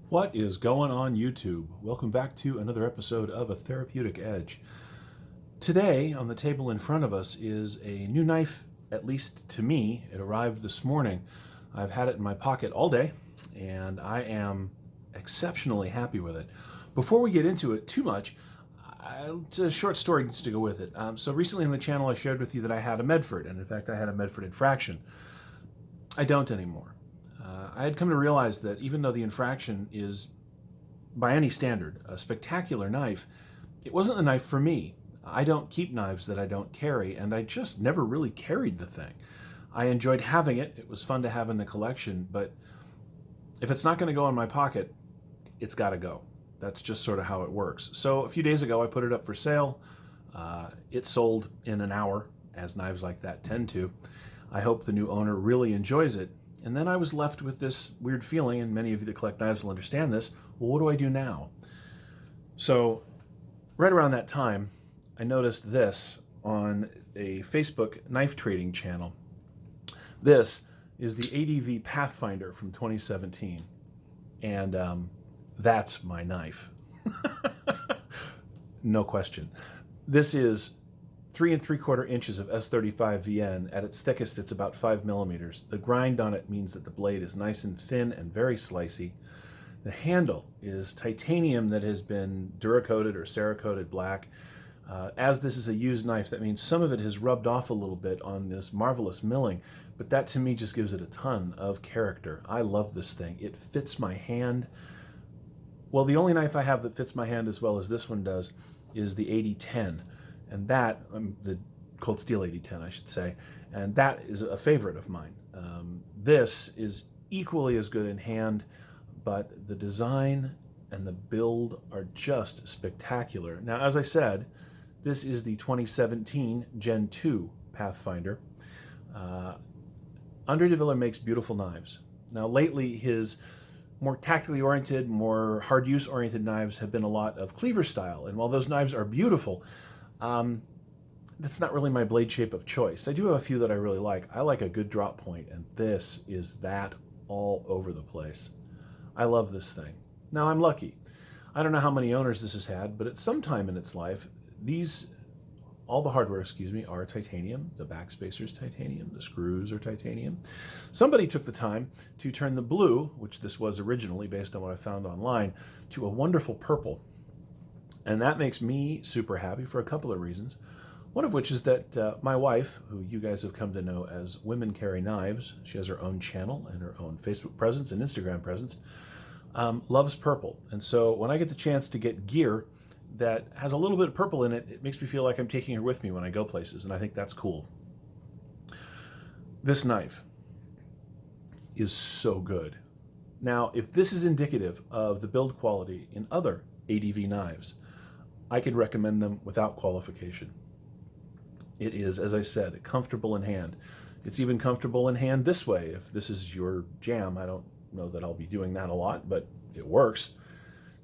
What is going on YouTube? Welcome back to another episode of A Therapeutic Edge. Today, on the table in front of us is a new knife, at least to me. It arrived this morning. I've had it in my pocket all day, and I am exceptionally happy with it. Before we get into it too much, it's a short story needs to go with it. So recently on the channel I shared with you that I had a Medford, and in fact I had a Medford infraction. I don't anymore. I had come to realize that even though the infraction is, by any standard, a spectacular knife, it wasn't the knife for me. I don't keep knives that I don't carry, and I just never really carried the thing. I enjoyed having it. It was fun to have in the collection, but if it's not going to go in my pocket, it's got to go. That's just sort of how it works. So a few days ago, I put it up for sale. It sold in an hour, as knives like that tend to. I hope the new owner really enjoys it. And then I was left with this weird feeling, and many of you that collect knives will understand this. Well, what do I do now? So right around that time, I noticed this on a Facebook knife trading channel. This is the ADV Pathfinder from 2017. And that's my knife. No question. This is 3 3/4 inches of S35 VN. At its thickest, it's about 5 millimeters. The grind on it means that the blade is nice and thin and very slicey. The handle is titanium that has been Duracoated or Cerakoted black. As this is a used knife, that means some of it has rubbed off a little bit on this marvelous milling, but that to me just gives it a ton of character. I love this thing. It fits my hand. Well, the only knife I have that fits my hand as well as this one does is the 8010. And that, the Cold Steel 8010, I should say, and that is a favorite of mine. This is equally as good in hand, but the design and the build are just spectacular. Now, as I said, this is the 2017 Gen 2 Pathfinder. Andre de Viller makes beautiful knives. Now, lately, his more tactically oriented, more hard use oriented knives have been a lot of cleaver style, and while those knives are beautiful, that's not really my blade shape of choice. I do have a few that I really like. I like a good drop point, and this is that all over the place. I love this thing. Now, I'm lucky. I don't know how many owners this has had, but at some time in its life, all the hardware, are titanium. The backspacer's titanium. The screws are titanium. Somebody took the time to turn the blue, which this was originally based on what I found online, to a wonderful purple. And that makes me super happy for a couple of reasons. One of which is that my wife, who you guys have come to know as Women Carry Knives, she has her own channel and her own Facebook presence and Instagram presence, loves purple. And so when I get the chance to get gear that has a little bit of purple in it, it makes me feel like I'm taking her with me when I go places, and I think that's cool. This knife is so good. Now, if this is indicative of the build quality in other ADV knives, I can recommend them without qualification. It is, as I said, comfortable in hand. It's even comfortable in hand this way. If this is your jam, I don't know that I'll be doing that a lot, but it works.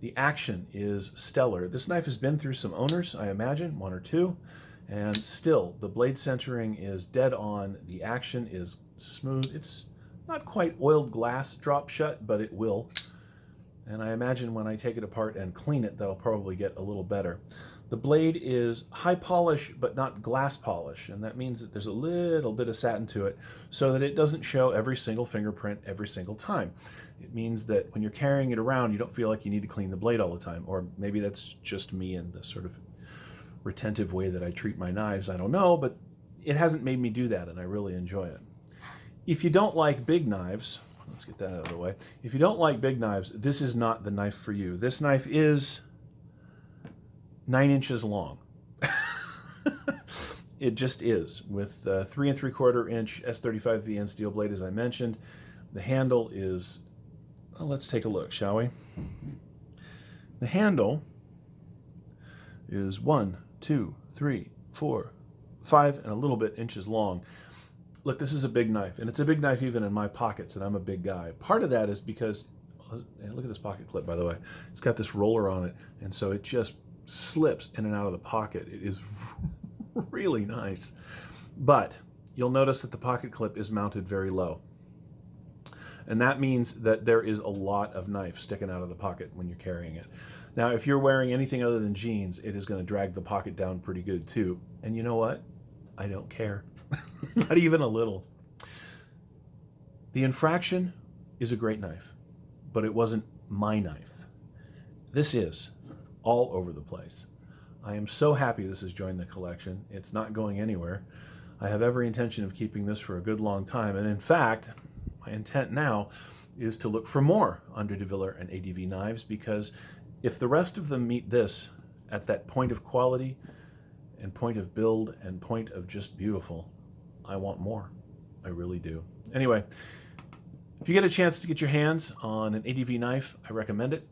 The action is stellar. This knife has been through some owners, I imagine, one or two, and still the blade centering is dead on. The action is smooth. It's not quite oiled glass drop shut, but it will. And I imagine when I take it apart and clean it, that'll probably get a little better. The blade is high polish, but not glass polish, and that means that there's a little bit of satin to it so that it doesn't show every single fingerprint every single time. It means that when you're carrying it around, you don't feel like you need to clean the blade all the time, or maybe that's just me and the sort of retentive way that I treat my knives. I don't know, but it hasn't made me do that, and I really enjoy it. If you don't like big knives, let's get that out of the way. If you don't like big knives, this is not the knife for you. This knife is 9 inches long. It just is, with 3 3/4 inch S35 VN steel blade, as I mentioned. The handle is, well, let's take a look, shall we? The handle is 1, 2, 3, 4, 5, and a little bit inches long. Look, this is a big knife, and it's a big knife even in my pockets, and I'm a big guy. Part of that is because, look at this pocket clip, by the way. It's got this roller on it, and so it just slips in and out of the pocket. It is really nice. But you'll notice that the pocket clip is mounted very low. And that means that there is a lot of knife sticking out of the pocket when you're carrying it. Now, if you're wearing anything other than jeans, it is going to drag the pocket down pretty good too. And you know what? I don't care. Not even a little. The Infraction is a great knife, but it wasn't my knife. This is all over the place. I am so happy this has joined the collection. It's not going anywhere. I have every intention of keeping this for a good long time. And in fact, my intent now is to look for more Andre de Viller and ADV knives, because if the rest of them meet this at that point of quality and point of build and point of just beautiful, I want more. I really do. Anyway, if you get a chance to get your hands on an ADV knife, I recommend it.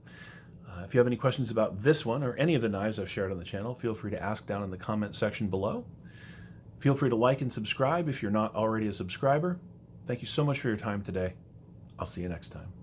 If you have any questions about this one or any of the knives I've shared on the channel, feel free to ask down in the comment section below. Feel free to like and subscribe if you're not already a subscriber. Thank you so much for your time today. I'll see you next time.